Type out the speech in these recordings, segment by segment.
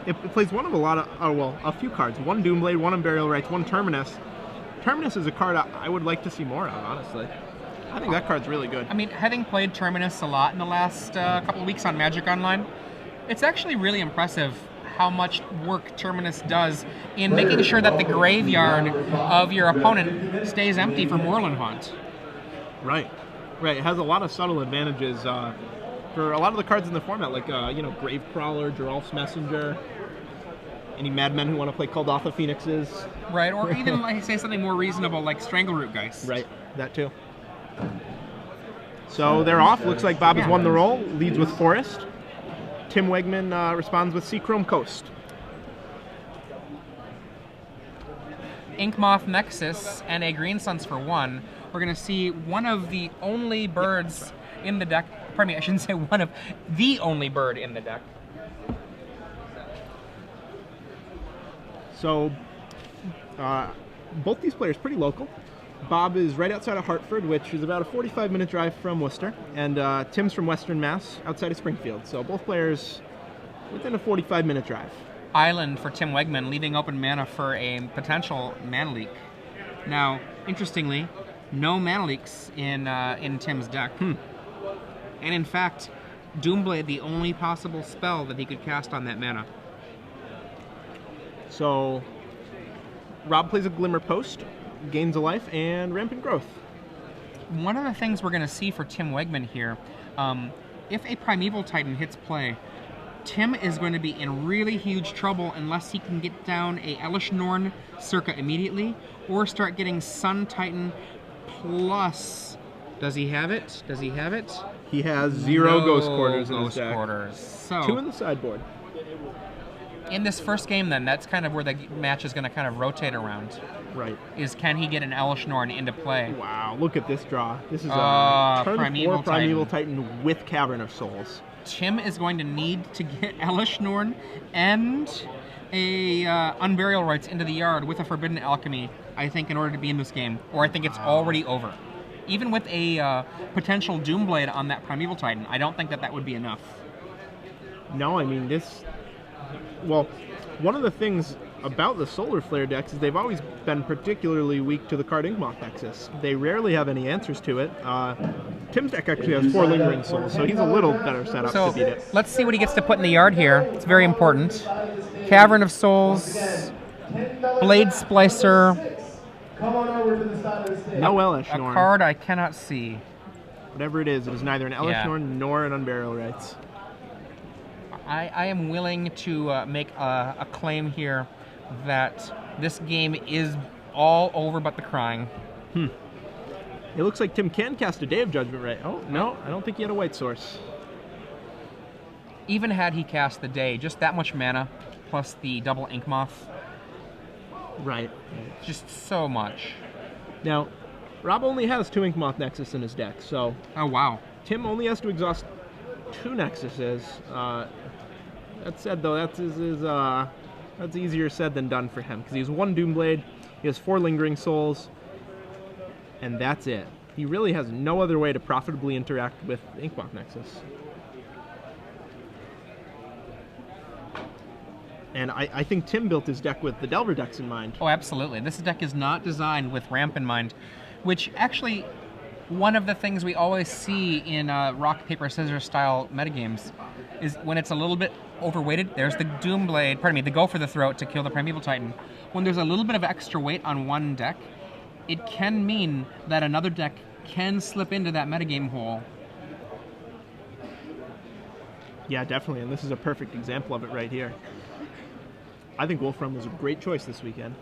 it plays one of a few cards. One Doomblade, one Unburial Rites, one Terminus. Terminus is a card I would like to see more of, honestly. I think that card's really good. I mean, having played Terminus a lot in the last couple of weeks on Magic Online, it's actually really impressive how much work Terminus does in making sure that the graveyard of your opponent stays empty for Moorland Haunt. Right. It has a lot of subtle advantages for a lot of the cards in the format, like Gravecrawler, Geralf's Messenger, any madmen who want to play Kuldotha Phoenixes. Right, or even, like, say, something more reasonable like Strangleroot Geist. Right, that too. So they're off. Looks like Bob has won the roll, leads with Forest. Tim Wegman responds with Seachrome Coast. Inkmoth Nexus and a Green Suns for 1. We're going to see one of the only birds in the deck. Pardon me, I shouldn't say one of the only bird in the deck. So, both these players pretty local. Bob is right outside of Hartford, which is about a 45-minute drive from Worcester, and Tim's from Western Mass, outside of Springfield. So both players within a 45-minute drive. Island for Tim Wegman, leaving open mana for a potential mana leak. Now, interestingly, no mana leaks in Tim's deck. And in fact, Doomblade, the only possible spell that he could cast on that mana. So, Rob plays a Glimmer Post, gains a life, and Rampant Growth. One of the things we're going to see for Tim Wegman here, if a Primeval Titan hits play, Tim is going to be in really huge trouble unless he can get down a Elesh Norn circa immediately, or start getting Sun Titan plus... Does he have it? He has 0 Ghost Quarters in his deck. So, 2 in the sideboard. In this first game, then, that's kind of where the match is going to kind of rotate around. Right. Is can he get an Elesh Norn into play? Wow, look at this draw. This is a turn Primeval 4 Primeval Titan with Cavern of Souls. Tim is going to need to get Elesh Norn and a Unburial Rites into the yard with a Forbidden Alchemy, I think, in order to be in this game. Or I think it's already over. Even with a potential Doomblade on that Primeval Titan, I don't think that would be enough. No, I mean, this... Well, one of the things about the Solar Flare decks is they've always been particularly weak to the card Inkmoth Nexus. They rarely have any answers to it. Tim's deck actually has 4 Lingering Souls, so he's a little better set up to beat it. Let's see what he gets to put in the yard here. It's very important. Cavern of Souls, Blade Splicer. No Elesh Norn. A card I cannot see. Whatever it is neither an Elesh Norn nor an Unburial Rites. I am willing to make a claim here that this game is all over but the crying. It looks like Tim can cast a Day of Judgment, right? Oh, no, I don't think he had a white source. Even had he cast the Day, just that much mana, plus the double Inkmoth. Right. Just so much. Now, Rob only has 2 Inkmoth Nexus in his deck, so... Oh, wow. Tim only has to exhaust 2 Nexuses. That said, though, that's easier said than done for him, because he has 1 Doomblade, he has 4 Lingering Souls, and that's it. He really has no other way to profitably interact with Inkmoth Nexus. And I think Tim built his deck with the Delver decks in mind. Oh, absolutely. This deck is not designed with Ramp in mind, which actually, one of the things we always see in rock, paper, scissors style metagames is when it's a little bit overweighted, there's the Doomblade, pardon me, the Go for the Throat to kill the Primeval Titan. When there's a little bit of extra weight on one deck, it can mean that another deck can slip into that metagame hole. Yeah, definitely, and this is a perfect example of it right here. I think Wolfram was a great choice this weekend.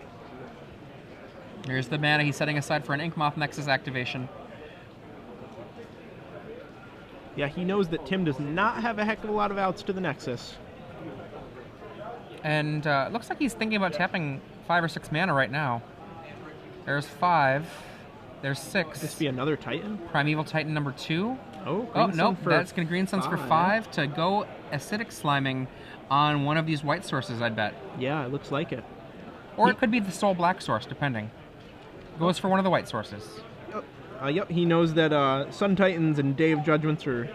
Here's the mana he's setting aside for an Inkmoth Nexus activation. Yeah, he knows that Tim does not have a heck of a lot of outs to the Nexus. And it looks like he's thinking about tapping 5 or 6 mana right now. There's 5. There's 6. Could this be another Titan? Primeval Titan number 2. Oh, nope. That's going to Green Suns for 5 to go Acidic Sliming on one of these white sources, I'd bet. Yeah, it looks like it. Or it could be the Soul Black source, depending. Goes for one of the white sources. Yep, he knows that Sun Titans and Day of Judgments are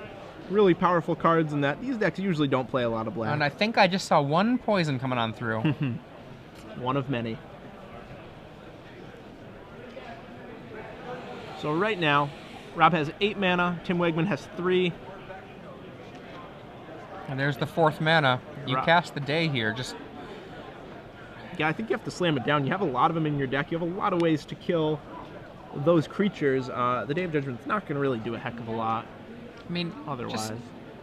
really powerful cards in that these decks usually don't play a lot of black. And I think I just saw one poison coming on through. One of many. So right now, Rob has 8 mana, Tim Wegman has 3. And there's the 4th mana. You cast the day here. Just Yeah, I think you have to slam it down. You have a lot of them in your deck. You have a lot of ways to kill those creatures. The Day of Judgment's not going to really do a heck of a lot. I mean, otherwise.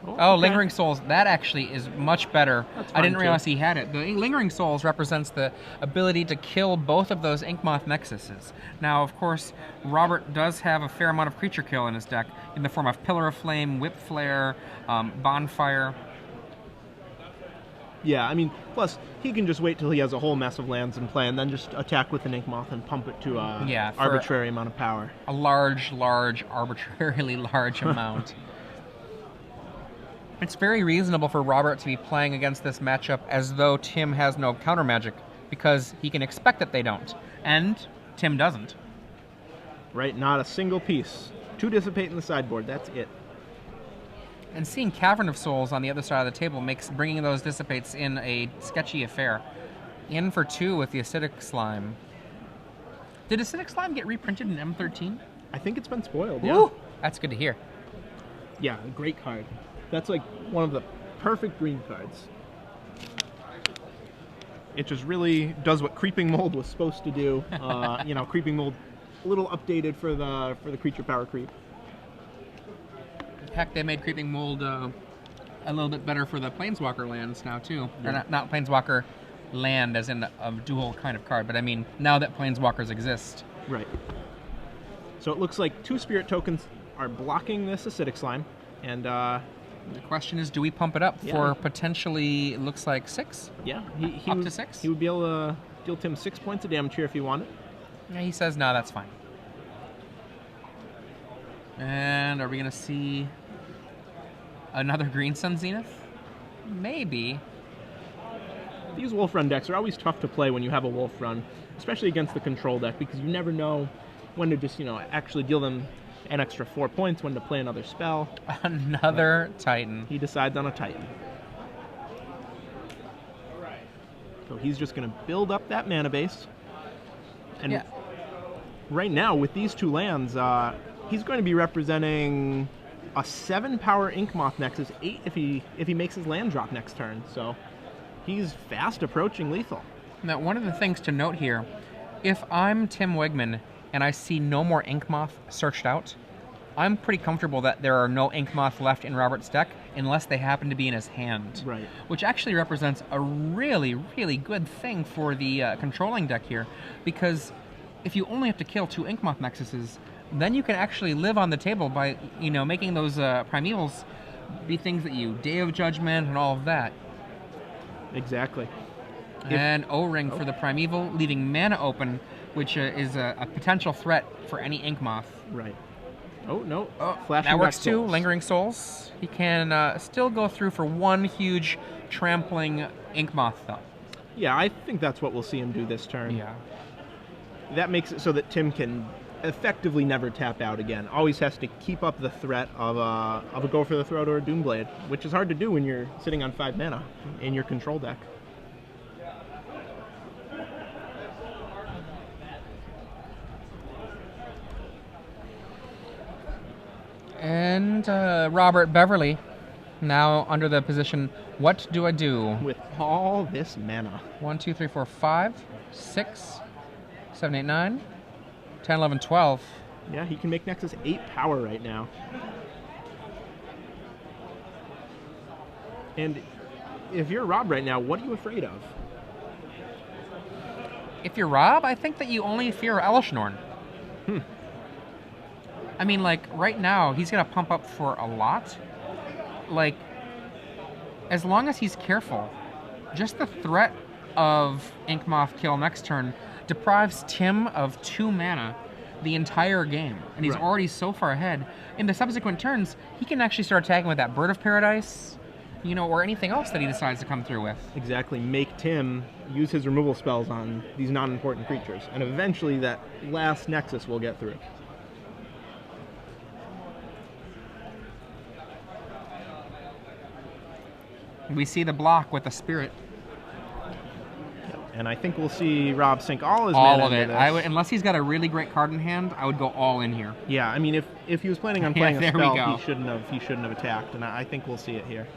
Okay. Lingering Souls. That actually is much better. I didn't realize he had it. The Lingering Souls represents the ability to kill both of those Inkmoth Nexuses. Now, of course, Robert does have a fair amount of creature kill in his deck in the form of Pillar of Flame, Whip Flare, Bonfire. Yeah, I mean, plus, he can just wait till he has a whole mess of lands in play and then just attack with an Inkmoth and pump it to a arbitrary amount of power. A large, arbitrarily large amount. It's very reasonable for Robert to be playing against this matchup as though Tim has no counter magic, because he can expect that they don't. And Tim doesn't. Right, not a single piece. 2 dissipate in the sideboard, that's it. And seeing Cavern of Souls on the other side of the table makes bringing those dissipates in a sketchy affair. In for 2 with the Acidic Slime. Did Acidic Slime get reprinted in M13? I think it's been spoiled, yeah. Woo! That's good to hear. Yeah, a great card. That's like one of the perfect green cards. It just really does what Creeping Mold was supposed to do. You know, Creeping Mold a little updated for the creature power creep. Heck, they made Creeping Mold a little bit better for the Planeswalker lands now, too. Yeah. Or not Planeswalker land as in a dual kind of card, but I mean, now that Planeswalkers exist. Right. So it looks like 2 Spirit tokens are blocking this Acidic Slime, and the question is, do we pump it up for potentially, it looks like 6? Yeah. Up to 6? He would be able to deal Tim 6 points of damage here if he wanted. Yeah, he says, no, that's fine. And are we going to see another Green Sun Zenith? Maybe. These Wolf Run decks are always tough to play when you have a Wolf Run, especially against the control deck, because you never know when to just, actually deal them an extra 4 points, when to play another spell. Another Titan. He decides on a Titan. So he's just going to build up that mana base. And right now, with these 2 lands, he's going to be representing a 7-power Inkmoth Nexus, 8 if he makes his land drop next turn. So he's fast approaching lethal. Now, one of the things to note here, if I'm Tim Wegman and I see no more Inkmoth searched out, I'm pretty comfortable that there are no Inkmoth left in Robert's deck unless they happen to be in his hand. Right. Which actually represents a really, really good thing for the controlling deck here, because if you only have to kill 2 Inkmoth Nexuses, then you can actually live on the table by, making those primevals be things that you Day of Judgment and all of that. Exactly. And O-Ring for the primeval, leaving mana open, which is a potential threat for any Inkmoth. Right. Oh, no. Flashing that works too. Lingering Souls. He can still go through for 1 huge trampling Inkmoth, though. Yeah, I think that's what we'll see him do this turn. Yeah. That makes it so that Tim can effectively never tap out again. Always has to keep up the threat of a Go for the Throat or a Doomblade, which is hard to do when you're sitting on 5 mana in your control deck. And Robert Beverley, now under the position, what do I do? With all this mana. 1, 2, 3, 4, 5, 6, 7, 8, 9, 10, 11, 12. Yeah, he can make Nexus 8 power right now. And if you're Rob right now, what are you afraid of? If you're Rob, I think that you only fear Elishnorn. I mean, right now, he's going to pump up for a lot. As long as he's careful, just the threat of Inkmoth kill next turn deprives Tim of 2 mana the entire game. And he's already so far ahead. In the subsequent turns, he can actually start attacking with that Bird of Paradise, or anything else that he decides to come through with. Exactly. Make Tim use his removal spells on these non-important creatures. And eventually that last Nexus will get through. We see the block with the Spirit. And I think we'll see Rob sink all his All mana of into it. this. Unless he's got a really great card in hand, I would go all in here. Yeah, I mean, if he was planning on Yeah, playing a there we spell, go. he shouldn't have attacked, and I think we'll see it here.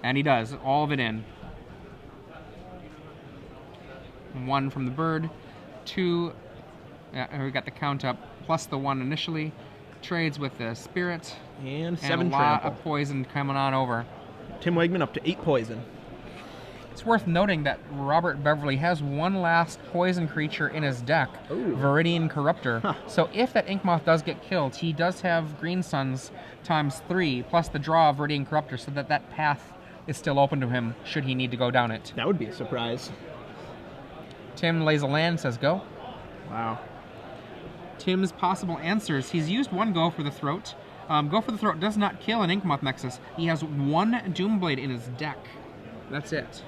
And he does, all of it in. 1 from the bird, 2, we got the count up, plus the 1 initially, trades with the Spirit, And 7 and a lot trample. of poison coming on over. Tim Wegman up to 8 poison. It's worth noting that Robert Beverley has one last poison creature in his deck, Ooh. Viridian Corruptor. Huh. So if that Inkmoth does get killed, he does have Green Suns ×3, plus the draw of Viridian Corruptor, so that path is still open to him should he need to go down it. That would be a surprise. Tim lays a land, says go. Wow. Tim's possible answers. He's used 1 Go for the Throat. Go for the Throat does not kill an Inkmoth Nexus. He has 1 Doomblade in his deck. That's it.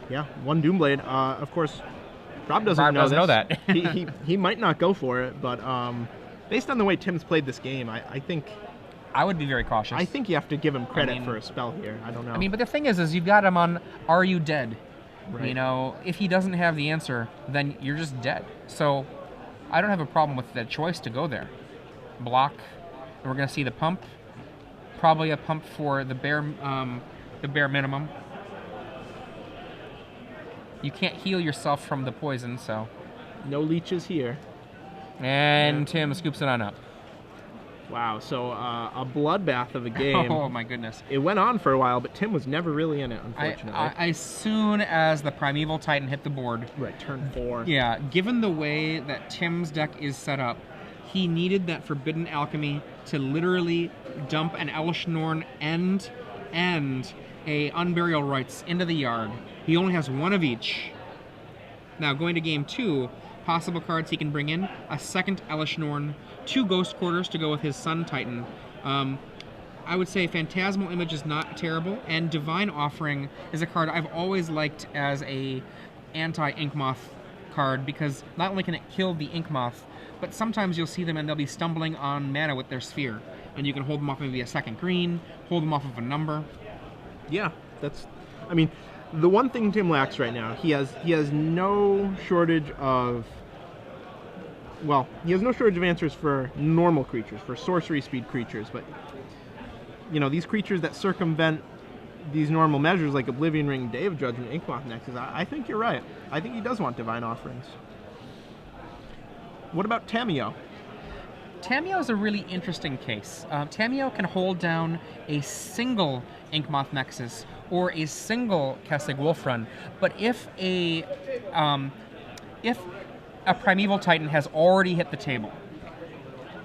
Yeah, 1 Doomblade. Of course, Rob doesn't Rob know doesn't this. know that. he might not go for it, but based on the way Tim's played this game, I think I would be very cautious. I think you have to give him credit mean- for a spell here. I don't know. I mean, but the thing is you've got him on Are You Dead? Right. You know, if he doesn't have the answer, then you're just dead. So I don't have a problem with the choice to go there. Block. And we're going to see the pump. Probably a pump for the bare minimum. You can't heal yourself from the poison, so. no leeches here. And Tim scoops it on up. Wow, so a bloodbath of a game. Oh my goodness. It went on for a while, but Tim was never really in it, unfortunately. As soon as the Primeval Titan hit the board, Right, turn 4. yeah, given the way that Tim's deck is set up, he needed that Forbidden Alchemy to literally dump an Elesh Norn and a Unburial Rites into the yard. He only has 1 of each. Now, going to game 2, possible cards he can bring in, a second Elesh Norn, 2 Ghost Quarters to go with his Sun Titan. I would say Phantasmal Image is not terrible, and Divine Offering is a card I've always liked as a anti-Inkmoth card, because not only can it kill the Inkmoth, but sometimes you'll see them and they'll be stumbling on mana with their Sphere, and you can hold them off maybe a second green, hold them off of a number. Yeah, I mean, the one thing Tim lacks right now, he has no shortage of, well, he has no shortage of answers for normal creatures, for sorcery speed creatures, but, you know, these creatures that circumvent these normal measures like Oblivion Ring, Day of Judgment, Inkmoth Nexus, I think you're right. I think he does want Divine Offerings. What about Tameo? Tameo is a really interesting case. Tameo can hold down a single Inkmoth Nexus or a single Kessig Wolf Run, but if a Primeval Titan has already hit the table,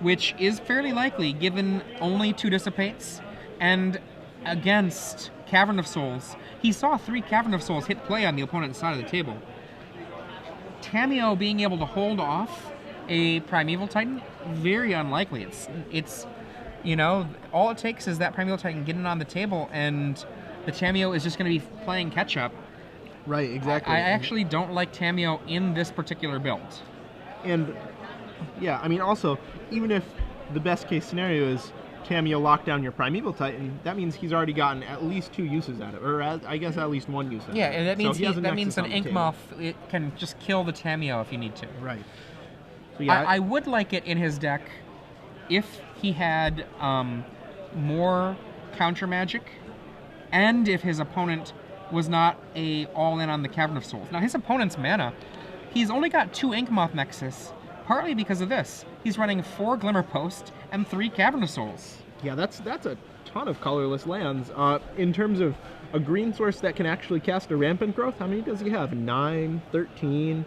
which is fairly likely given only 2 Dissipates, and against Cavern of Souls, he saw 3 Cavern of Souls hit play on the opponent's side of the table. Tameo being able to hold off a Primeval Titan, very unlikely. It's you know, all it takes is that Primeval Titan getting on the table, and the Tameo is just going to be playing catch up. Right, exactly. I actually don't like Tameo in this particular build. And yeah, I mean, also, even if the best case scenario is Tameo lock down your Primeval Titan, that means he's already gotten at least 2 uses out of it, or I guess at least 1 use out of it. Yeah, and that means So he has a that means Nexus an on the table. Inkmoth it can just kill the Tameo if you need to. Right. So yeah, I would like it in his deck if he had more counter magic, and if his opponent was not all in on the Cavern of Souls. Now his opponent's mana, he's only got 2 Inkmoth Nexus, partly because of this. He's running 4 Glimmer Post and 3 Cavern of Souls. yeah, that's a ton of colorless lands. In terms of a green source that can actually cast a Rampant Growth, how many does he have? 9, 13.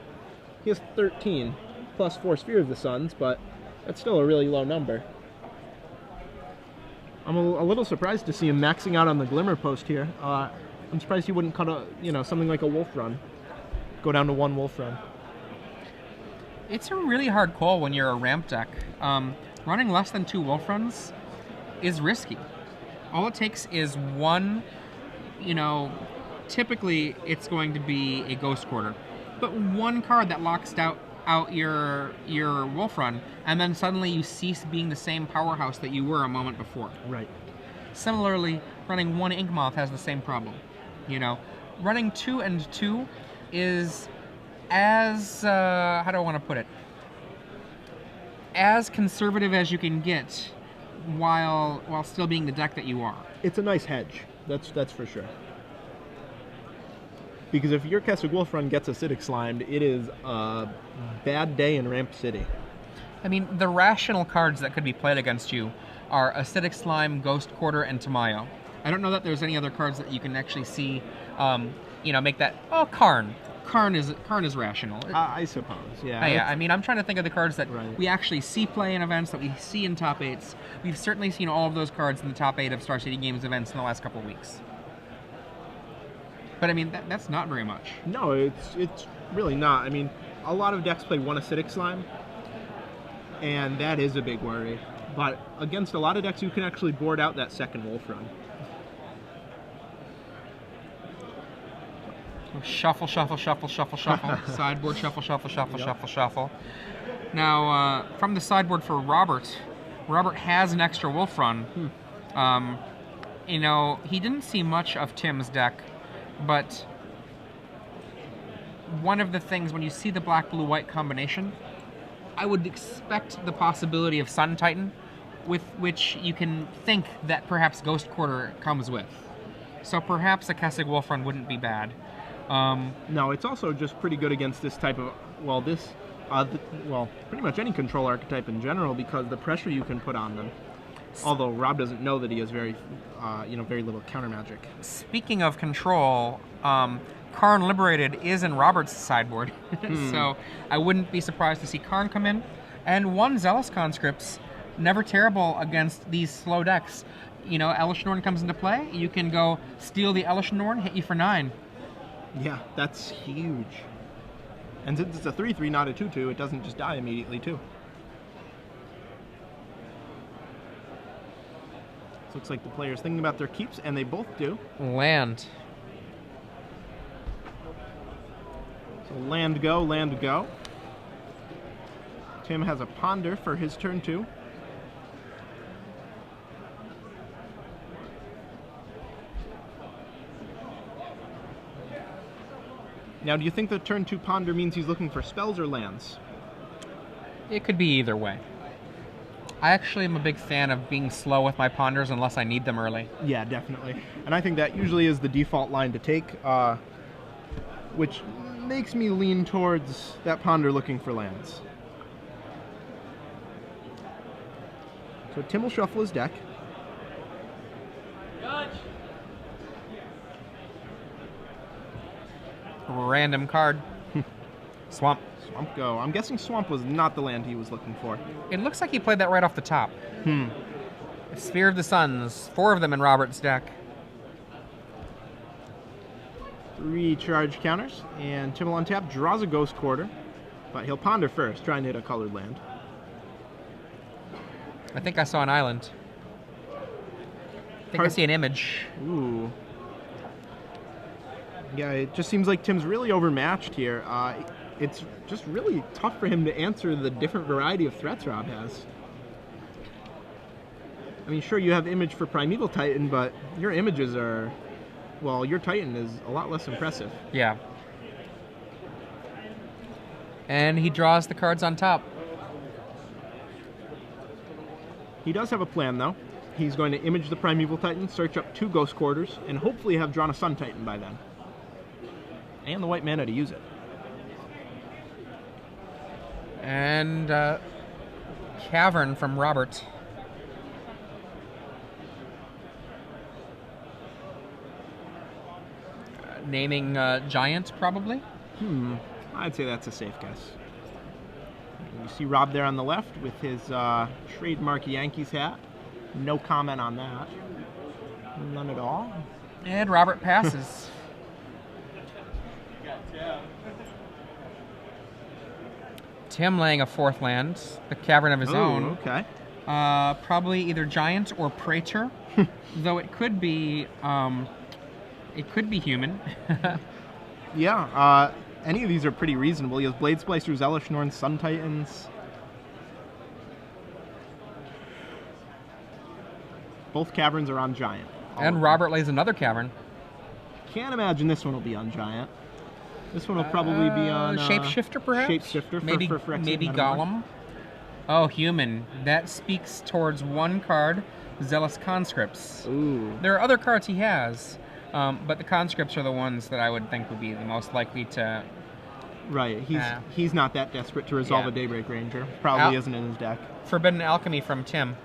He has 13 plus 4 Sphere of the Suns, but that's still a really low number. I'm a little surprised to see him maxing out on the Glimmer Post here. I'm surprised he wouldn't cut something like a Wolf Run. Go down to 1 Wolf Run. It's a really hard call when you're a ramp deck. Running less than 2 Wolf Runs is risky. All it takes is 1, typically it's going to be a Ghost Quarter, but 1 card that locks out out your Wolf Run, and then suddenly you cease being the same powerhouse that you were a moment before. Right. Similarly, running 1 Ink Moth has the same problem. You know, running 2 and 2 is as how do I want to put it? As conservative as you can get, while still being the deck that you are. It's a nice hedge. That's for sure. Because if your Kessig Wolf Run gets acidic slimed, it is a bad day in Ramp City. I mean, the rational cards that could be played against you are Acidic Slime, Ghost Quarter, and Tamayo. I don't know that there's any other cards that you can actually see, make that. Oh, Karn. Karn is rational. I suppose, yeah. Yeah, I mean, I'm trying to think of the cards that Right. we actually see play in events, that we see in top 8s. We've certainly seen all of those cards in the top 8 of Star City Games events in the last couple of weeks. But I mean, that's not very much. No, it's really not. I mean, a lot of decks play 1 acidic slime, and that is a big worry. But against a lot of decks, you can actually board out that second Wolf Run. Shuffle, shuffle, shuffle, shuffle, shuffle. Sideboard, shuffle, shuffle, shuffle, shuffle, shuffle. Now, from the sideboard for Robert has an extra Wolf Run. He didn't see much of Tim's deck, but one of the things, when you see the black-blue-white combination, I would expect the possibility of Sun Titan, with which you can think that perhaps Ghost Quarter comes with. So perhaps a Kessig Wolf Run wouldn't be bad. No, it's also just pretty good against this type of, pretty much any control archetype in general, because the pressure you can put on them. Although Rob doesn't know that he has very little counter magic. Speaking of control, Karn Liberated is in Robert's sideboard, so I wouldn't be surprised to see Karn come in. And 1 Zealous Conscript's never terrible against these slow decks. Elish Norn comes into play, you can go steal the Elish Norn, hit you for 9. Yeah, that's huge. And since it's a 3/3, not a 2/2, it doesn't just die immediately, too. So looks like the player's thinking about their keeps, and they both do. Land. So land go. Tim has a Ponder for his turn 2. Now, do you think the turn 2 Ponder means he's looking for spells or lands? It could be either way. I actually am a big fan of being slow with my Ponders unless I need them early. Yeah, definitely. And I think that usually is the default line to take, which makes me lean towards that Ponder looking for lands. So Tim will shuffle his deck. Random card. Swamp. Swamp go. I'm guessing Swamp was not the land he was looking for. It looks like he played that right off the top. Sphere of the Suns. 4 of them in Robert's deck. 3 charge counters, and Tim will untap, draws a Ghost Quarter, but he'll Ponder first, trying to hit a colored land. I think I saw an island. I think I see an image. Ooh. Yeah, it just seems like Tim's really overmatched here. It's just really tough for him to answer the different variety of threats Rob has. I mean, sure, you have image for Primeval Titan, but your images are... Well, your Titan is a lot less impressive. Yeah. And he draws the cards on top. He does have a plan, though. He's going to image the Primeval Titan, search up 2 Ghost Quarters, and hopefully have drawn a Sun Titan by then. And the white mana to use it. And Cavern from Robert. Naming Giant, probably? I'd say that's a safe guess. You see Rob there on the left with his trademark Yankees hat. No comment on that. None at all. And Robert passes. Tim laying a 4th land, the Cavern of his own. Okay. Probably either Giant or Praetor, though it could be human. Yeah. any of these are pretty reasonable. He has Blade Splicers, Elesh Norn, Sun Titans. Both caverns are on Giant. And Robert lays another cavern. Can't imagine this one will be on Giant. This one will probably be on... Shapeshifter, perhaps? Shapeshifter maybe, for Phyrexian maybe Metamorph. Golem. Oh, human. That speaks towards one card, Zealous Conscripts. Ooh. There are other cards he has, but the Conscripts are the ones that I would think would be the most likely to... Right, he's not that desperate to resolve a Daybreak Ranger. Probably isn't in his deck. Forbidden Alchemy from Tim.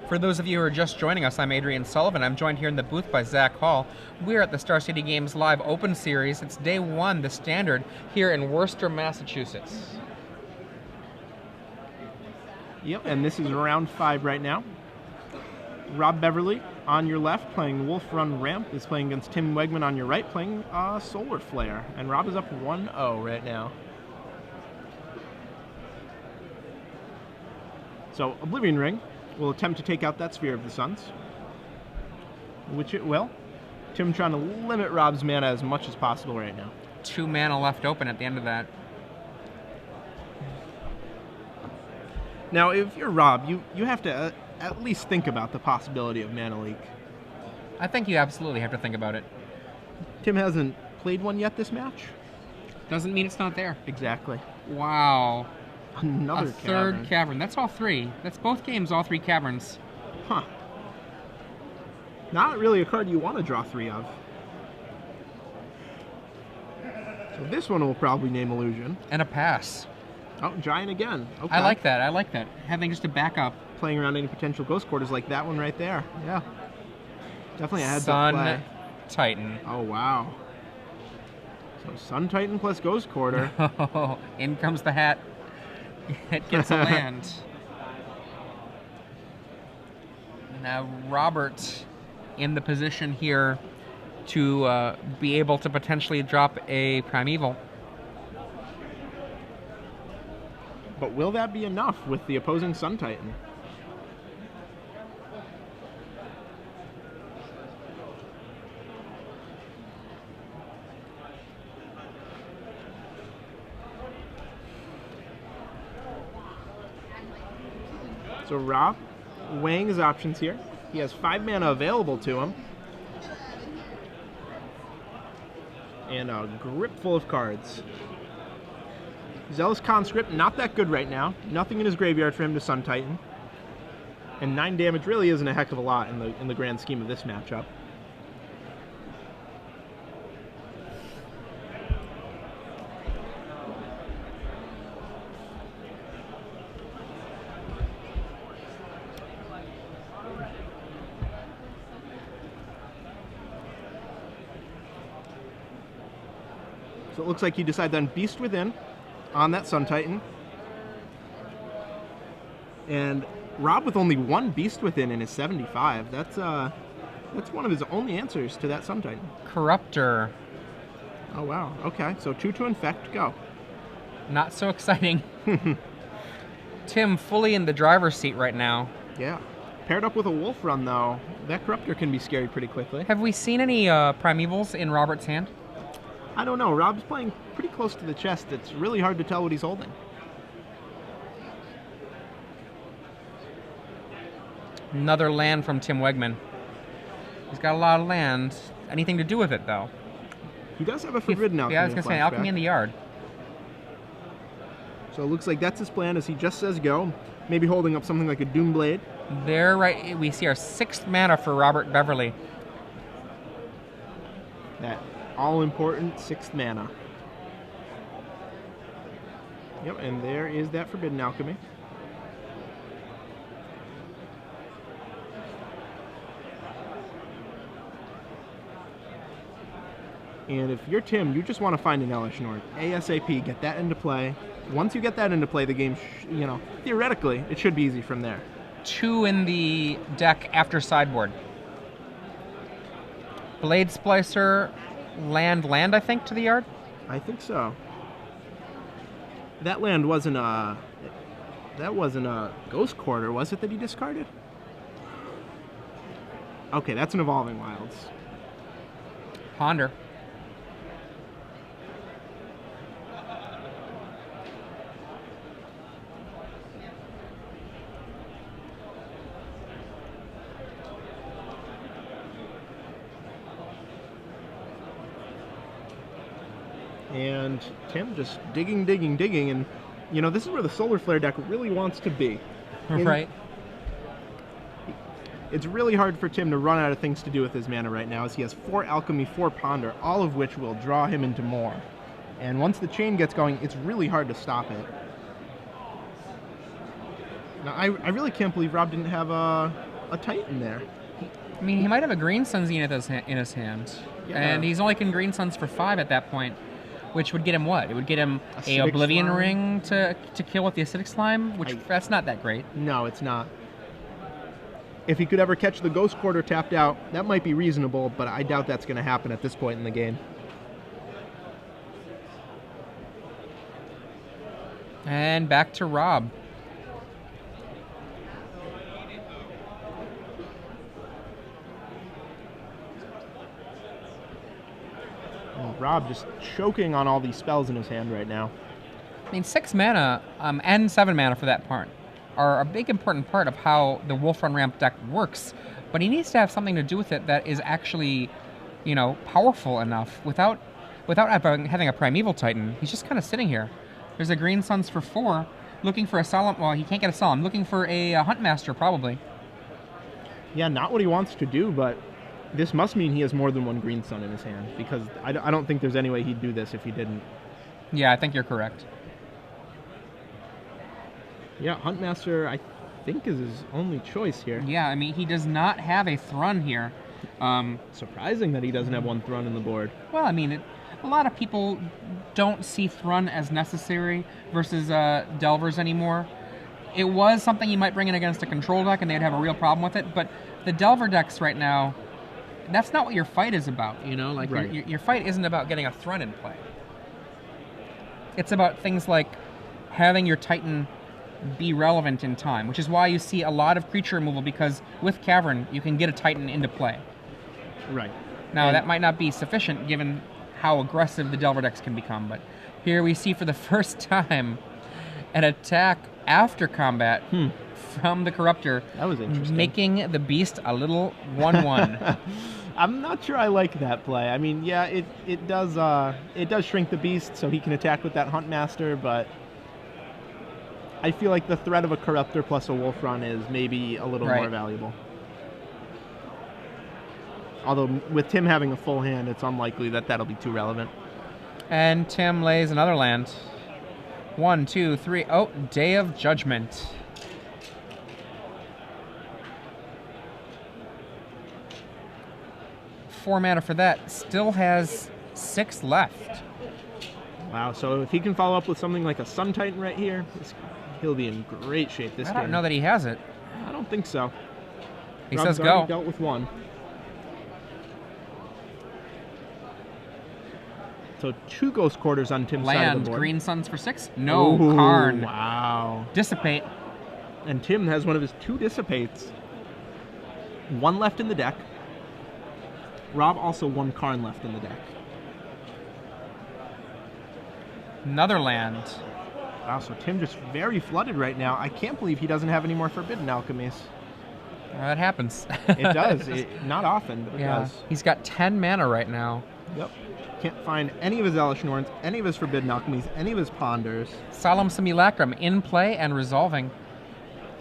For those of you who are just joining us, I'm Adrian Sullivan. I'm joined here in the booth by Zach Hall. We're at the Star City Games Live Open Series. It's day one, the standard, here in Worcester, Massachusetts. Yep, and this is round 5 right now. Rob Beverley on your left playing Wolf Run Ramp is playing against Tim Wegman on your right playing Solar Flare. And Rob is up 1-0 right now. So Oblivion Ring will attempt to take out that Sphere of the Suns, which it will. Tim trying to limit Rob's mana as much as possible right now. 2 mana left open at the end of that. Now, if you're Rob, you have to at least think about the possibility of mana leak. I think you absolutely have to think about it. Tim hasn't played one yet this match. Doesn't mean it's not there. Exactly. Wow. Another third cavern. That's all 3. That's both games, all 3 caverns. Huh. Not really a card you want to draw 3 of. So this one will probably name Illusion. And a pass. Oh, Giant again. Okay. I like that. I like that. Having just a backup. Playing around any potential ghost quarters like that one right there. Yeah. Definitely a heads up play. Sun Titan. Oh, wow. So Sun Titan plus Ghost Quarter. In comes the hat. It gets a land. Now Robert in the position here to be able to potentially drop a Primeval. But will that be enough with the opposing Sun Titan? So Rob weighing his options here. He has 5 mana available to him. And a grip full of cards. Zealous Conscript, not that good right now. Nothing in his graveyard for him to Sun Titan. And 9 damage really isn't a heck of a lot in the grand scheme of this matchup. So it looks like he decided on Beast Within on that Sun Titan. And Rob with only 1 Beast Within in his 75. That's one of his only answers to that Sun Titan. Corruptor. Oh wow. Okay. So 2 to infect, go. Not so exciting. Tim fully in the driver's seat right now. Yeah. Paired up with a Wolf Run though, that Corruptor can be scary pretty quickly. Have we seen any Primevals in Robert's hand? I don't know. Rob's playing pretty close to the chest. It's really hard to tell what he's holding. Another land from Tim Wegman. He's got a lot of land. Anything to do with it, though? He does have a Forbidden Alchemy. Yeah, I was going to say, Alchemy in the yard. So it looks like that's his plan as he just says go. Maybe holding up something like a Doomblade. There, right, we see our 6th mana for Robert Beverley. That all-important 6th mana. Yep, and there is that Forbidden Alchemy. And if you're Tim, you just want to find an Elesh Norn. ASAP, get that into play. Once you get that into play, the game, theoretically, it should be easy from there. 2 in the deck after sideboard. Blade Splicer, land, I think, to the yard? I think so. That land wasn't That wasn't a Ghost Quarter, was it, that he discarded? Okay, that's an Evolving Wilds. Ponder. And Tim just digging, and you know, this is where the Solar Flare deck really wants to be. Right. It's really hard for Tim to run out of things to do with his mana right now, as he has 4 Alchemy, 4 Ponder, all of which will draw him into more. And once the chain gets going, it's really hard to stop it. Now, I really can't believe Rob didn't have a Titan there. I mean, he might have a Green Sun Zenith in his hand. Yeah. And he's only can Green Suns for 5 at that point, which would get him what? It would get him a Acidic Oblivion Slime. Ring to kill with the Acidic Slime, which that's not that great. No, it's not. If he could ever catch the Ghost Quarter tapped out, that might be reasonable, but I doubt that's going to happen at this point in the game. And back to Rob. And Rob just choking on all these spells in his hand right now. I mean, 6 mana and 7 mana for that part are a big important part of how the Wolf Run Ramp deck works, but he needs to have something to do with it that is actually, you know, powerful enough without having a Primeval Titan. He's just kind of sitting here. There's a Green Suns for 4, looking for a Solemn. Well, he can't get a Solemn. Looking for a Huntmaster, probably. Yeah, not what he wants to do, but this must mean he has more than 1 Green Sun in his hand, because I don't think there's any way he'd do this if he didn't. Yeah, I think you're correct. Yeah, Huntmaster, I think, is his only choice here. Yeah, I mean, he does not have a Thrun here. Surprising that he doesn't have 1 Thrun in the board. Well, I mean, a lot of people don't see Thrun as necessary versus Delvers anymore. It was something you might bring in against a control deck and they'd have a real problem with it, but the Delver decks right now, that's not what your fight is about, you know? Like, right. your fight isn't about getting a Thrun in play. It's about things like having your Titan be relevant in time, which is why you see a lot of creature removal, because with Cavern, you can get a Titan into play. Right. Now, that might not be sufficient given how aggressive the Delver decks can become, but here we see for the first time an attack after combat from the Corruptor. That was interesting. Making the beast a little 1/1. I'm not sure I like that play. I mean, yeah, it does shrink the beast so he can attack with that Huntmaster, but I feel like the threat of a Corruptor plus a Wolf Run is maybe a little more valuable. Although with Tim having a full hand, it's unlikely that that'll be too relevant. And Tim lays another land. 1, 2, 3. Oh, Day of Judgment. Four mana for that. Still has 6 left. Wow, so if he can follow up with something like a Sun Titan right here, he'll be in great shape this game. I don't know that he has it. I don't think so. He Rob's says already go. dealt with 1. So 2 Ghost Quarters on Tim's side of Land, the board. Green Suns for 6? No, Ooh, Karn. Wow. Dissipate. And Tim has one of his 2 Dissipates. 1 left in the deck. Rob also 1 Karn left in the deck. Another land. Wow, so Tim just very flooded right now. I can't believe he doesn't have any more Forbidden Alchemies. That happens. It does. Not often, but it does. He's got 10 mana right now. Yep. Can't find any of his Elesh Norns, any of his Forbidden Alchemies, any of his Ponders. Solemn Simulacrum in play and resolving.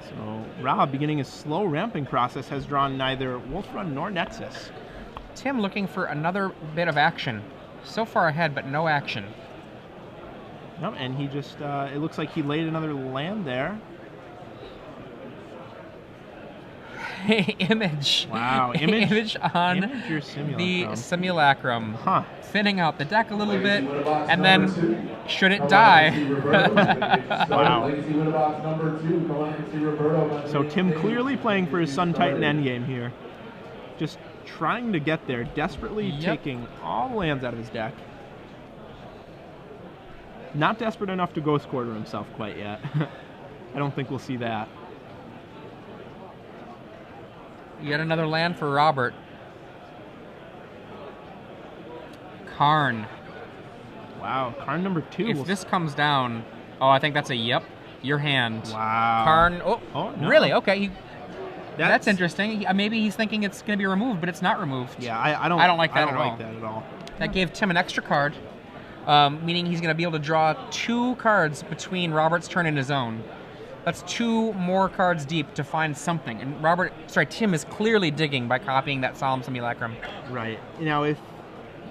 So Rob, beginning his slow ramping process, has drawn neither Wolf Run nor Nexus. Tim looking for another bit of action. So far ahead, but no action. No, and he just, it looks like he laid another land there. Image. Wow, image? Image on Image your Simulacrum. the Simulacrum. Huh. Thinning out the deck a little bit, and then, should it die? Wow. So Tim clearly playing for his Sun Titan endgame here. Just trying to get there, desperately taking all the lands out of his deck. Not desperate enough to Ghost Quarter himself quite yet. I don't think we'll see that. Yet another land for Robert. Karn. Wow, Karn number 2. If this comes down, oh, I think that's a yep. Your hand. Wow. Karn. Oh, no. Really? Okay. That's interesting. Maybe he's thinking it's going to be removed, but it's not removed. Yeah, I don't like that at all. I don't like that at all. That gave Tim an extra card, meaning he's going to be able to draw 2 cards between Robert's turn and his own. That's 2 more cards deep to find something. And Tim is clearly digging by copying that Solemn Simulacrum. Right. Now, if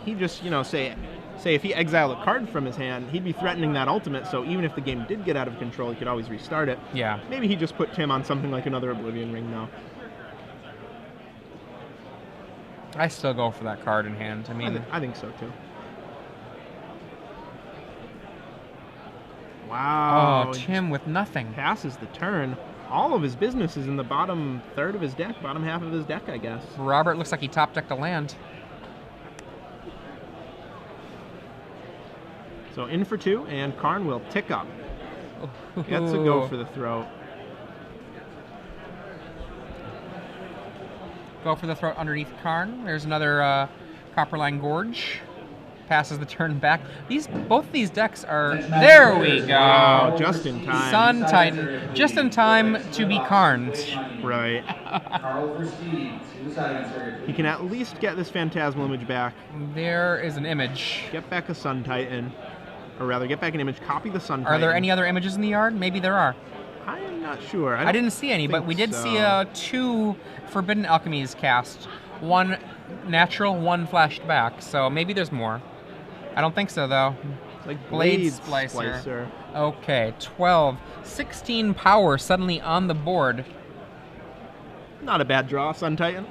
he just, say if he exiled a card from his hand, he'd be threatening that ultimate, so even if the game did get out of control, he could always restart it. Yeah. Maybe he just put Tim on something like another Oblivion Ring, though. I still go for that card in hand. I think so, too. Wow. Oh, Tim with nothing. Passes the turn. All of his business is in the bottom third of his deck, bottom half of his deck, I guess. Robert looks like he top-decked a land. So in for 2, and Karn will tick up. Gets a go for the throat. Go for the throat underneath Karn. There's another Copperline Gorge. Passes the turn back. Both these decks are... There we go. Wow, just in time. Sun Titan. Just in time to be Karned. Right. He can at least get this Phantasmal image back. There is an image. Get back a Sun Titan. Or rather, get back an image, copy the Sun Titan. Are there any other images in the yard? Maybe there are. I am not sure. I didn't see any, but we did see 2 Forbidden Alchemies cast. 1 natural, 1 flashed back. So maybe there's more. I don't think so, though. It's like Blade Splicer. Okay, 12. 16 power suddenly on the board. Not a bad draw, Sun Titan.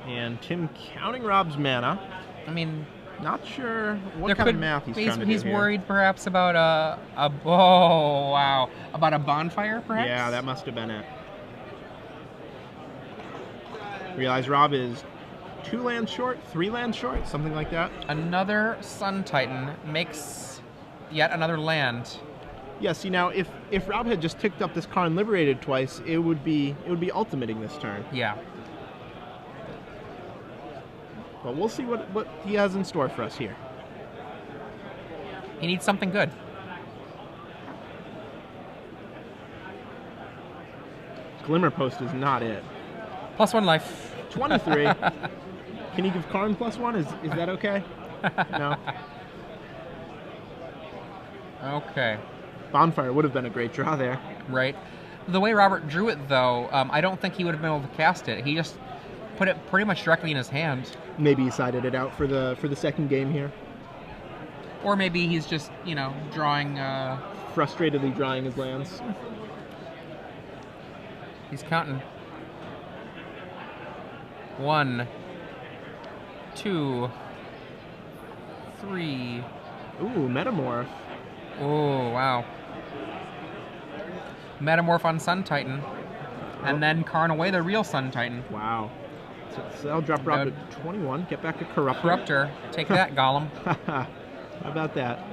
And Tim counting Rob's mana. Not sure what kind of math he's trying to do He's here. worried perhaps about about a bonfire, perhaps? Yeah, that must have been it. Realize Rob is 2 lands short, 3 lands short, something like that. Another Sun Titan makes yet another land. Yeah, see now if Rob had just ticked up this Karn Liberated twice, it would be ultimating this turn. Yeah. But we'll see what he has in store for us here. He needs something good. Glimmer Post is not it. +1 life. 23. Can you give Karn +1? Is that okay? No? Okay. Bonfire would have been a great draw there. Right. The way Robert drew it, though, I don't think he would have been able to cast it. He just put it pretty much directly in his hand. Maybe he sided it out for the second game here. Or maybe he's just, drawing... Frustratedly drawing his lands. He's counting. 1, 2, 3. Ooh, Metamorph. Oh, wow. Metamorph on Sun Titan. And then Karn away the real Sun Titan. Wow. So I'll drop Rob to 21. Get back a Corruptor. Corruptor. Take that, Gollum. How about that?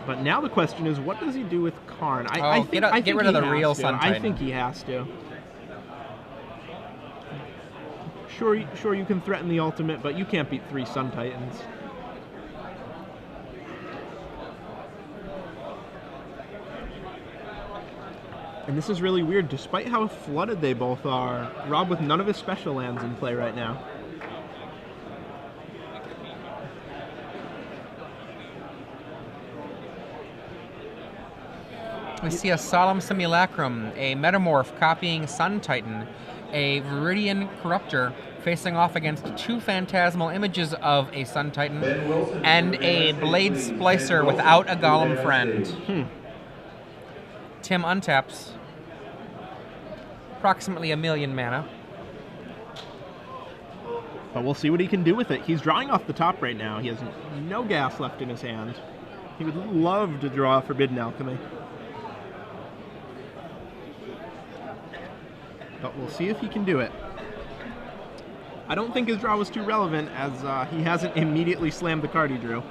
But now the question is, what does he do with Karn? I think get rid of the real Sun Titan. I think he has to. Sure, you can threaten the ultimate, but you can't beat 3 Sun Titans. And this is really weird. Despite how flooded they both are, Rob with none of his special lands in play right now. We see a Solemn Simulacrum, a Metamorph copying Sun Titan, a Viridian Corruptor facing off against 2 Phantasmal images of a Sun Titan, and a Blade Splicer without a Golem friend. Tim untaps approximately 1 million mana. But we'll see what he can do with it. He's drawing off the top right now. He has no gas left in his hand. He would love to draw Forbidden Alchemy. But we'll see if he can do it. I don't think his draw was too relevant, as he hasn't immediately slammed the card he drew.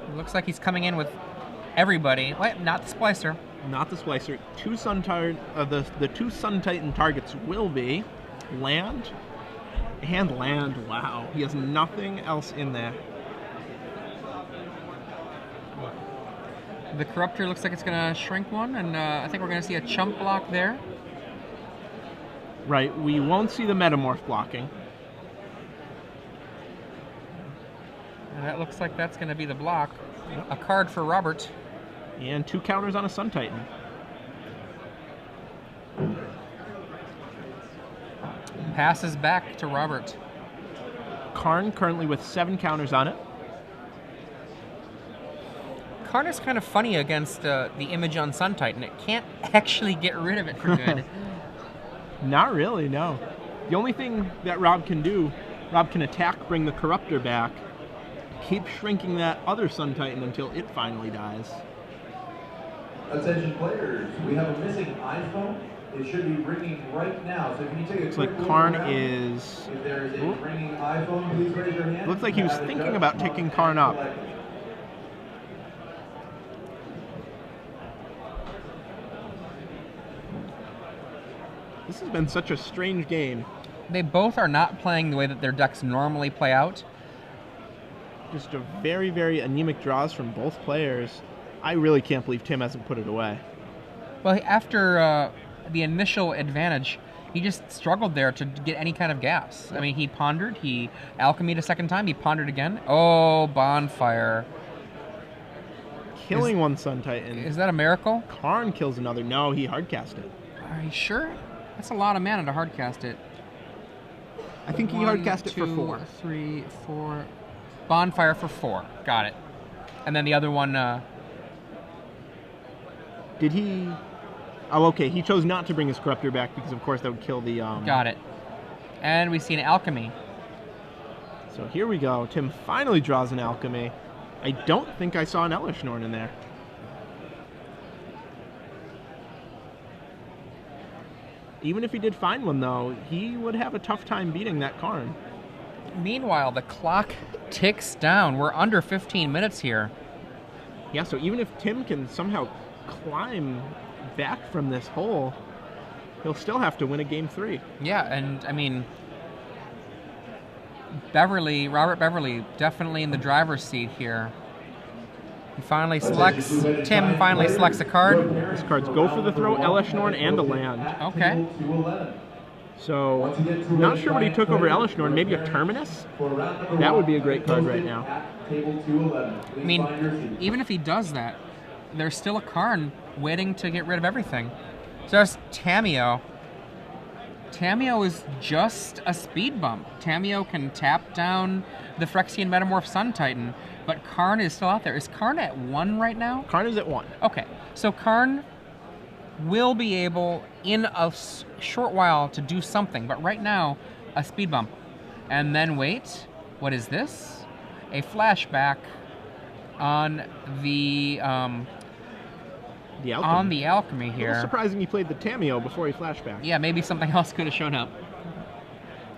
It looks like he's coming in with everybody. Wait, not the Splicer. Not the Splicer. The two Sun Titan targets will be land and land. Wow, he has nothing else in there. The Corruptor looks like it's going to shrink one, and I think we're going to see a chump block there. Right, we won't see the Metamorph blocking. And that looks like that's going to be the block. Yep. A card for Robert. And 2 counters on a Sun Titan. Passes back to Robert. Karn currently with 7 counters on it. Karn is kind of funny against the image on Sun Titan. It can't actually get rid of it for good. Not really, no. The only thing that Rob can do, Rob can attack, bring the Corruptor back, keep shrinking that other Sun Titan until it finally dies. Attention players, we have a missing iPhone. It should be ringing right now. So can you take a looks quick like Karn look around? is... If there is a ringing iPhone, please raise your hand. Looks like he was thinking about taking Karn up. This has been such a strange game. They both are not playing the way that their decks normally play out. Just a very, very anemic draws from both players. I really can't believe Tim hasn't put it away. Well, after the initial advantage, he just struggled there to get any kind of gas. I mean, he pondered, he alchemied a second time, he pondered again. Oh, Bonfire. Killing one Sun Titan. Is that a miracle? Karn kills another. No, he hardcast it. Are you sure? That's a lot of mana to hardcast it. I think he hardcast it for 4. 3, 4. Bonfire for 4. Got it. And then the other one... Did he... Oh, okay. He chose not to bring his Corruptor back because, of course, that would kill the... Got it. And we see an Alchemy. So here we go. Tim finally draws an Alchemy. I don't think I saw an Elishnorn in there. Even if he did find one, though, he would have a tough time beating that Karn. Meanwhile, the clock ticks down. We're under 15 minutes here. Yeah, so even if Tim can somehow climb back from this hole, he'll still have to win a game 3. Yeah, and I mean, Robert Beverley, definitely in the driver's seat here. He finally selects, Tim finally selects a card. These cards go for the throw, Elishnorn, and a land. Okay. So, not sure what he took over Elishnorn. Maybe a Terminus? That would be a great card right now. I mean, even if he does that, there's still a Karn waiting to get rid of everything. So there's Tamiyo. Tamiyo is just a speed bump. Tamiyo can tap down the Phyrexian Metamorph Sun Titan, but Karn is still out there. Is Karn at 1 right now? Karn is at 1. Okay, so Karn will be able, in a short while, to do something, but right now, a speed bump. And then wait, what is this? A flashback on the Alchemy here. A little surprising he played the Tamiyo before he flashback. Yeah, maybe something else could have shown up.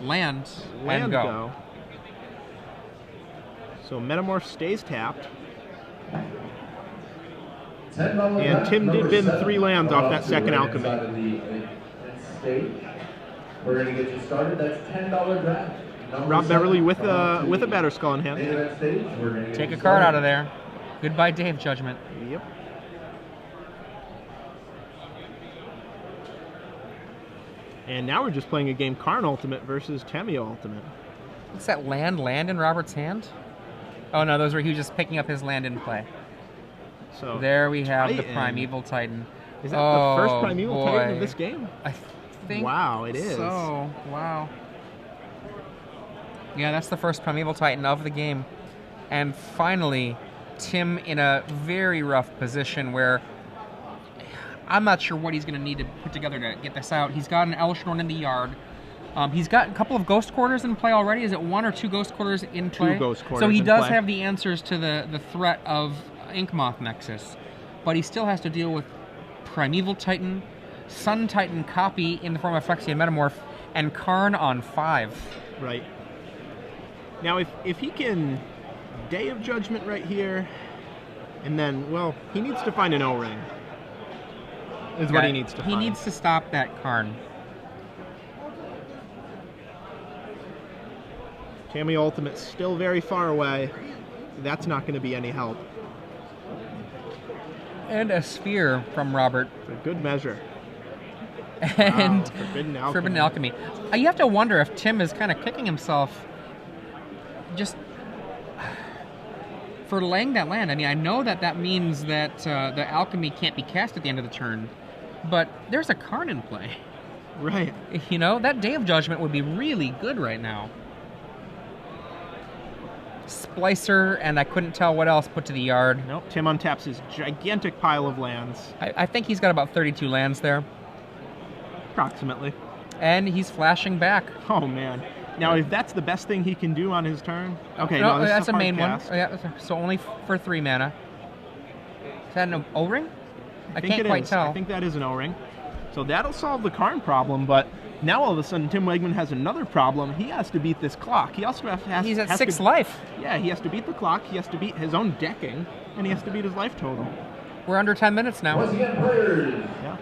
Land and go. So Metamorph stays tapped. And Tim did bin 3 lands off that second Alchemy. We're going to get you started. That's $10 draft. Rob Beverley with a Batter Skull in hand. Take a card out of there. Goodbye, Dave Judgment. Yep. And now we're just playing a game Karn Ultimate versus Tamiyo Ultimate. What's that land in Robert's hand? Oh no, those were he was just picking up his land in play. So there we have Titan. The Primeval Titan. Is that the first Primeval Titan of this game? I think wow, it is. So, wow. Yeah, that's the first Primeval Titan of the game. And finally, Tim in a very rough position where I'm not sure what he's going to need to put together to get this out. He's got an Elishnorn in the yard. He's got a couple of Ghost Quarters in play already. Is it 1 or 2 Ghost Quarters in play? 2 Ghost Quarters. So he in does play. have the answers to the threat of Inkmoth Nexus. But he still has to deal with Primeval Titan, Sun Titan copy in the form of Phyrexian Metamorph, and Karn on 5. Right. Now, if he can Day of Judgment right here, and then, well, he needs to find an O-ring. Is what he needs to find. He needs to stop that Karn. Tammy Ultimate's still very far away. That's not going to be any help. And a sphere from Robert. For good measure. And wow, Forbidden Alchemy. Forbidden Alchemy. You have to wonder if Tim is kind of kicking himself just for laying that land. I mean, I know that means that the Alchemy can't be cast at the end of the turn, but there's a Karn in play. Right. You know, that Day of Judgment would be really good right now. Splicer, and I couldn't tell what else put to the yard. Nope, Tim untaps his gigantic pile of lands. I think he's got about 32 lands there. Approximately. And he's flashing back. Oh, man. Now, if that's the best thing he can do on his turn... Okay, no, this that's is a main cast. one. Yeah, so only for 3 mana. Is that an O-ring? I can't quite tell. I think that is an O-ring. So that'll solve the Karn problem, but now all of a sudden Tim Wegman has another problem. He has to beat this clock. He also has He's at has 6 to, life. Yeah, he has to beat the clock, he has to beat his own decking, and he has to beat his life total. We're under 10 minutes now. Once again, players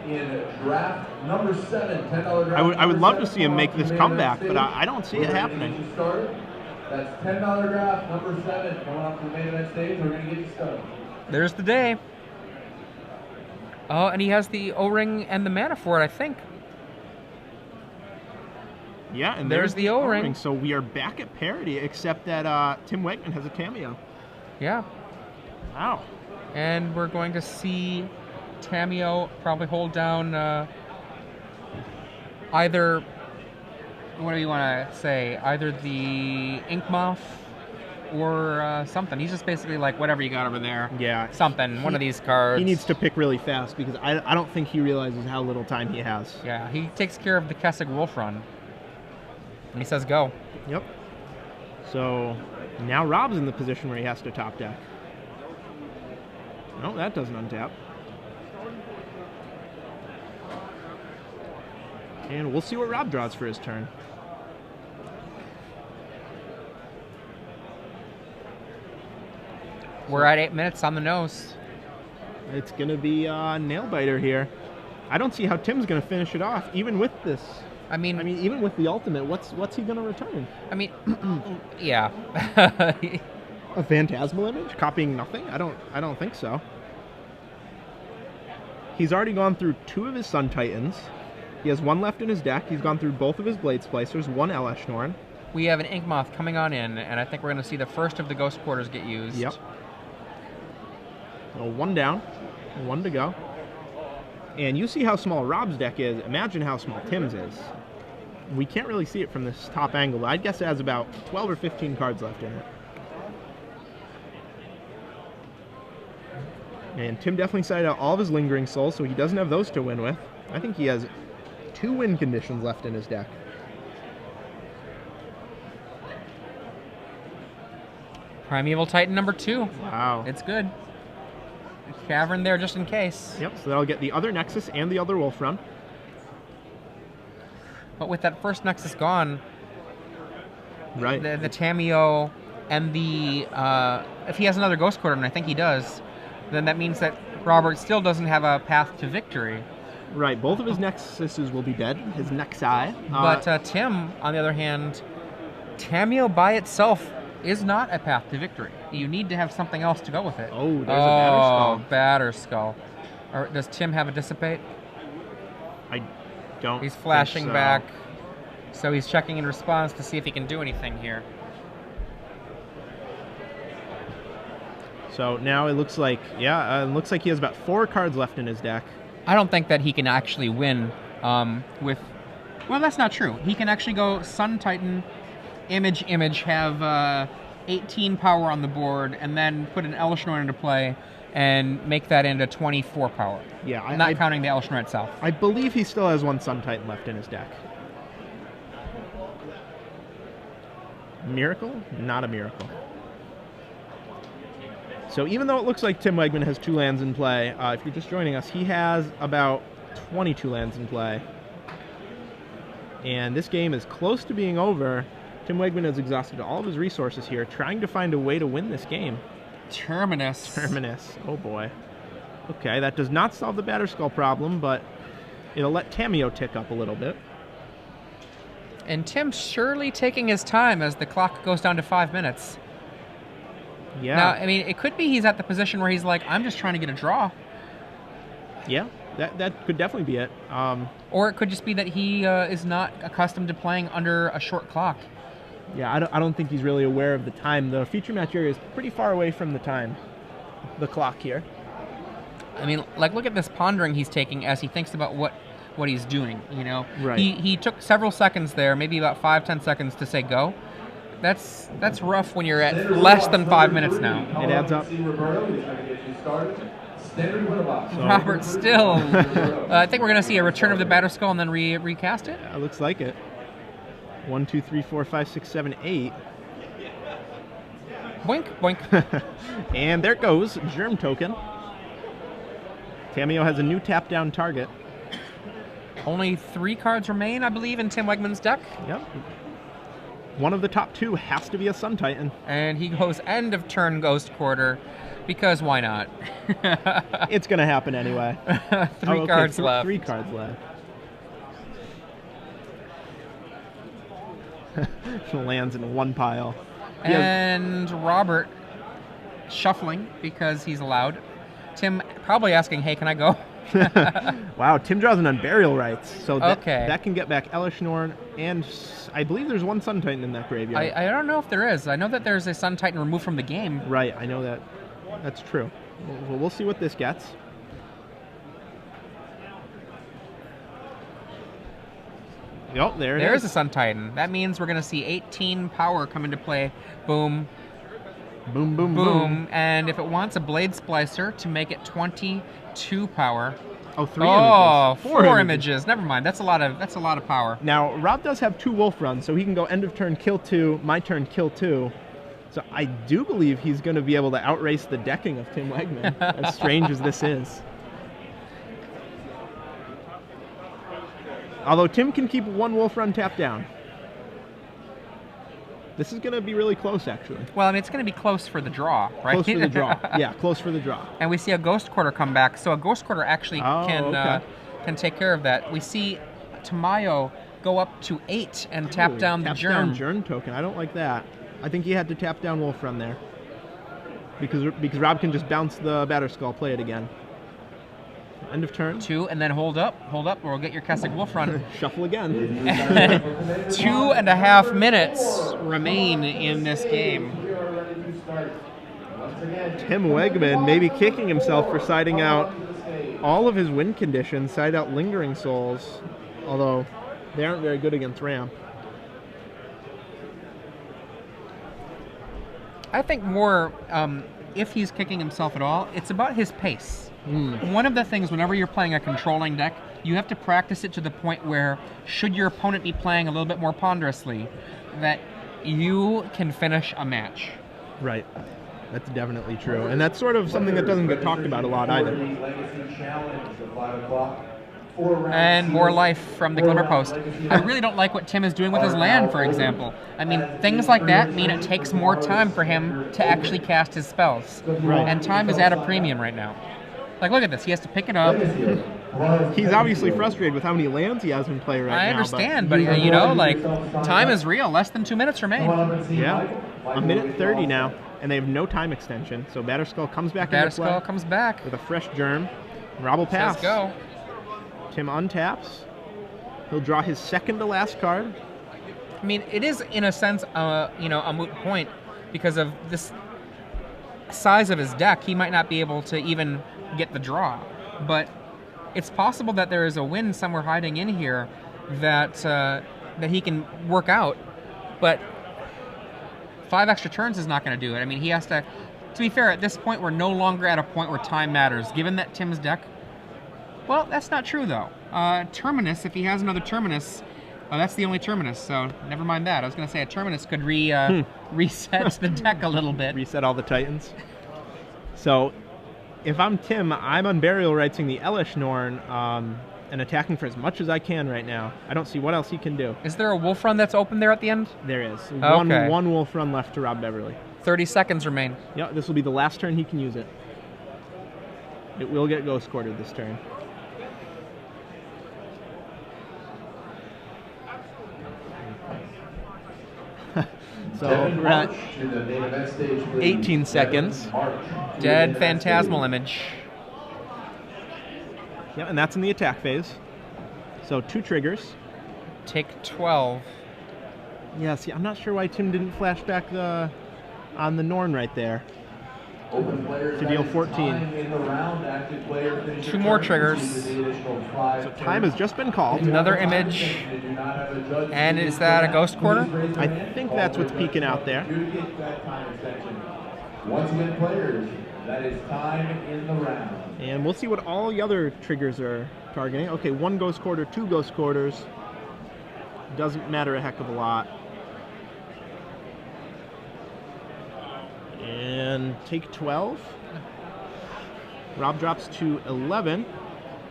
in draft number 7, $10 draft. I would love to see him make this comeback, but I don't see it happening. That's $10 draft number 7 coming up to the main event stage. We're going to get you started. There's the day. Oh, and he has the O-ring and the mana for it, I think. Yeah, and there's the O-ring. So we are back at parity, except that Tim Wegman has a cameo. Yeah. Wow. And we're going to see Tameo probably hold down either, what do you want to say, either the Ink Moth or something. He's just basically like, whatever you got over there. Yeah. Something, one of these cards. He needs to pick really fast because I don't think he realizes how little time he has. Yeah, he takes care of the Kessig Wolf run. And he says go. Yep. So now Rob's in the position where he has to top deck. No, that doesn't untap. And we'll see what Rob draws for his turn. We're at 8 minutes on the nose. It's going to be a nail-biter here. I don't see how Tim's going to finish it off, even with this. I mean, even with the ultimate, what's he going to return? I mean, yeah. A Phantasmal Image? Copying nothing? I don't think so. He's already gone through 2 of his Sun Titans. He has 1 left in his deck. He's gone through both of his Blade Splicers, 1 Eleshnorn. We have an Ink Moth coming on in, and I think we're going to see the first of the Ghost Quarters get used. Yep. So 1 down, 1 to go. And you see how small Rob's deck is. Imagine how small Tim's is. We can't really see it from this top angle, but I'd guess it has about 12 or 15 cards left in it. And Tim definitely sided out all of his Lingering Souls, so he doesn't have those to win with. I think he has 2 win conditions left in his deck. Primeval Titan number 2. Wow. It's good. Cavern there just in case. Yep, so that'll get the other Nexus and the other Wolf Run. But with that first Nexus gone, right, the Tameo and the if he has another Ghost Quarter, and I think he does, then that means that Robert still doesn't have a path to victory. Right, both of his Nexuses will be dead, his Nexi. But Tim, on the other hand, Tameo by itself is not a path to victory. You need to have something else to go with it. Oh, there's a Batterskull. Batterskull. Or does Tim have a Dissipate? I don't. He's flashing think so. back, so he's checking in response to see if he can do anything here. So now it looks like, it looks like he has about 4 cards left in his deck. I don't think that he can actually win with... Well, that's not true. He can actually go Sun Titan, Image, have 18 power on the board, and then put an Eleshnorn into play and make that into 24 power. Yeah, not counting the Eleshnorn itself. I believe he still has 1 Sun Titan left in his deck. Miracle? Not a miracle. So even though it looks like Tim Wegman has 2 lands in play, if you're just joining us, he has about 22 lands in play. And this game is close to being over. Tim Wegman has exhausted all of his resources here, trying to find a way to win this game. Terminus. Terminus. Oh boy. Okay, that does not solve the Batterskull problem, but it'll let Tamiyo tick up a little bit. And Tim's surely taking his time as the clock goes down to 5 minutes. Yeah. Now, I mean, it could be he's at the position where he's like, I'm just trying to get a draw. Yeah, that could definitely be it. Or it could just be that he is not accustomed to playing under a short clock. Yeah, I don't think he's really aware of the time. The feature match area is pretty far away from the time, the clock here. I mean, like, look at this pondering he's taking as he thinks about what he's doing, you know? Right. He took several seconds there, maybe about 5-10 seconds to say go. That's rough when you're at less than 5 minutes now. It adds up. Robert still. I think we're going to see a return of the Batterskull and then recast it. Yeah, looks like it. 1, 2, 3, 4, 5, 6, 7, 8. Boink, boink. And there it goes, Germ Token. Tamiyo has a new tap-down target. Only 3 cards remain, I believe, in Tim Wegman's deck. Yep. One of the top 2 has to be a Sun Titan. And he goes end of turn Ghost Quarter, because why not? It's going to happen anyway. 3 cards left. 3 cards left. Lands in one pile. And Robert shuffling because he's allowed. Tim probably asking, hey, can I go? Wow, Tim draws an Unburial Rights, so that can get back Elishnorn, and I believe there's one Sun Titan in that graveyard. I don't know if there is. I know that there's a Sun Titan removed from the game. Right, I know that. That's true. Well, we'll see what this gets. Yep, There's a Sun Titan. That means we're going to see 18 power come into play. Boom. Boom, boom, Boom. boom. And if it wants a Blade Splicer to make it 22 power. Oh, 3 images. Oh, 4 images. Never mind. That's a lot of power. Now, Rob does have 2 Wolf runs, so he can go end of turn, kill 2, my turn, kill 2. So I do believe he's going to be able to outrace the decking of Tim Wegman, as strange as this is. Although Tim can keep 1 Wolf run tapped down. This is going to be really close, actually. Well, I mean, it's going to be close for the draw, right? Close for the draw. Yeah, close for the draw. And we see a Ghost Quarter come back, so a Ghost Quarter actually can take care of that. We see Tamiyo go up to 8 and tap down the Germ. Down Germ token. I don't like that. I think he had to tap down Wolf Run there. Because Rob can just bounce the Batterskull, play it again. End of turn. 2, and then hold up, or we'll get your Kessig Wolf Run. Shuffle again. 2.5 minutes remain in this game. Tim Wegman maybe kicking himself for siding out all of his win conditions, side out Lingering Souls, although they aren't very good against ramp. I think more, if he's kicking himself at all, it's about his pace. One of the things, whenever you're playing a controlling deck, you have to practice it to the point where, should your opponent be playing a little bit more ponderously, that you can finish a match. Right. That's definitely true. And that's sort of something that doesn't get talked about a lot either. And more life from the Glimmer Post. I really don't like what Tim is doing with his land, for example. I mean, things like that mean it takes more time for him to actually cast his spells. Right. And time is at a premium right now. Like, look at this. He has to pick it up. He's obviously frustrated with how many lands he has in play right now. I understand, but you know, like, time is real. Less than 2 minutes remain. Yeah. 1:30 now, and they have no time extension. So Batterskull comes back into play. Batterskull comes back. With a fresh Germ. Rob will pass. Let's go. Tim untaps. He'll draw his second to last card. I mean, it is, in a sense, you know, a moot point because of this size of his deck. He might not be able to even get the draw, but it's possible that there is a win somewhere hiding in here that that he can work out, but 5 extra turns is not going to do it. I mean, he has to be fair, at this point, we're no longer at a point where time matters, given that Tim's deck, well, that's not true, though. Terminus, if he has another Terminus, that's the only Terminus, so never mind that. I was going to say a Terminus could reset the deck a little bit. Reset all the Titans. So, if I'm Tim, I'm Unburial Rightsing the Elishnorn and attacking for as much as I can right now. I don't see what else he can do. Is there a wolf run that's open there at the end? There is. Okay. One wolf run left to Rob Beverley. 30 seconds remain. Yeah, this will be the last turn he can use it. It will get ghost quartered this turn. So we're at 18 seconds. Dead phantasmal image. Yeah, and that's in the attack phase. So 2 triggers. Take 12. Yeah, see, I'm not sure why Tim didn't flash back on the Norn right there. To deal 14. 2 more triggers. So time has just been called. Another image. And is that a ghost quarter? I think that's what's peeking out there. Once again, players, that is time in the round. And we'll see what all the other triggers are targeting. Okay, 1 ghost quarter, 2 ghost quarters. Doesn't matter a heck of a lot. And take 12. Rob drops to 11.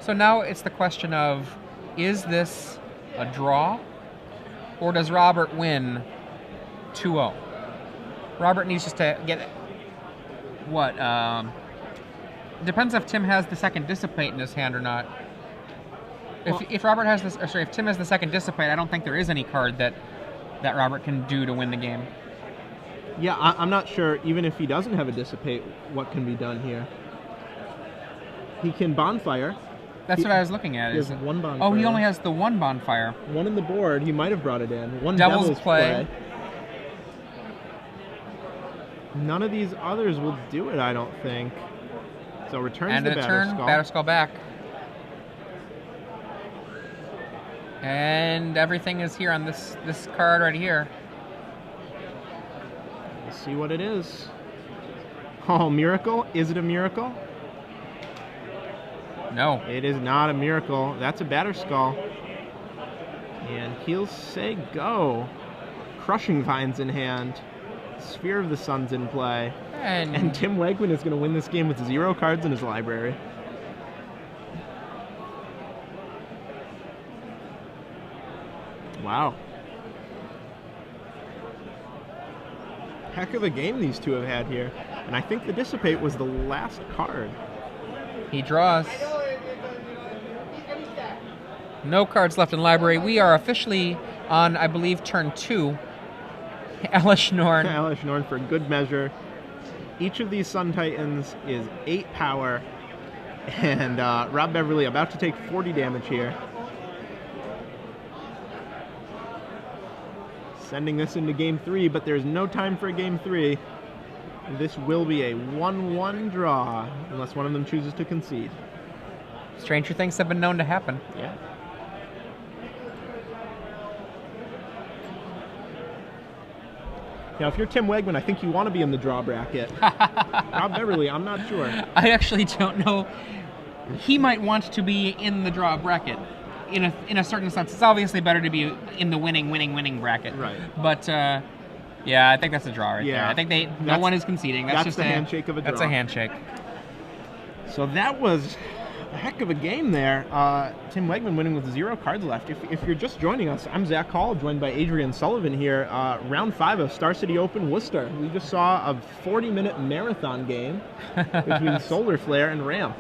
So now it's the question of, is this a draw? Or does Robert win 2-0? Robert needs just to get... What? Depends if Tim has the second Dissipate in his hand or not. If Robert has this, or sorry, if Tim has the second Dissipate, I don't think there is any card that Robert can do to win the game. Yeah, I'm not sure, even if he doesn't have a Dissipate, what can be done here. He can Bonfire. That's what I was looking at. He has 1 Bonfire. Oh, he only has the 1 Bonfire. 1 in the board. He might have brought it in. 1 Devil's Play. None of these others will do it, I don't think. So returns End the of the Batter turn, Skull. Batter Skull back. And everything is here on this card right here. Let's see what it is. Oh, miracle? Is it a miracle? No. It is not a miracle. That's a Batter Skull. And he'll say go. Crushing Vines in hand. Sphere of the Sun's in play. And Tim Wegman is going to win this game with 0 cards in his library. Wow. Heck of a game these two have had here. And I think the Dissipate was the last card. He draws. No cards left in library. We are officially on, I believe, turn 2. Elish Norn. Elish Norn for good measure. Each of these Sun Titans is 8 power. And Rob Beverley about to take 40 damage here. Sending this into game 3, but there's no time for a game 3. This will be a 1-1 draw, unless one of them chooses to concede. Stranger things have been known to happen. Yeah. Now, if you're Tim Wegman, I think you want to be in the draw bracket. Rob Beverley, I'm not sure. I actually don't know. He might want to be in the draw bracket. In a certain sense, it's obviously better to be in the winning bracket. Right. But yeah, I think that's a draw right there. I think no one is conceding. That's just a handshake of a draw. That's a handshake. So that was a heck of a game there. Tim Wegman winning with 0 cards left. If you're just joining us, I'm Zach Hall, joined by Adrian Sullivan here. Round 5 of Star City Open Worcester. We just saw a 40-minute marathon game between Solar Flare and Ramp.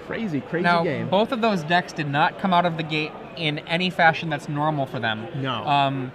Crazy game. Both of those decks did not come out of the gate in any fashion that's normal for them. No.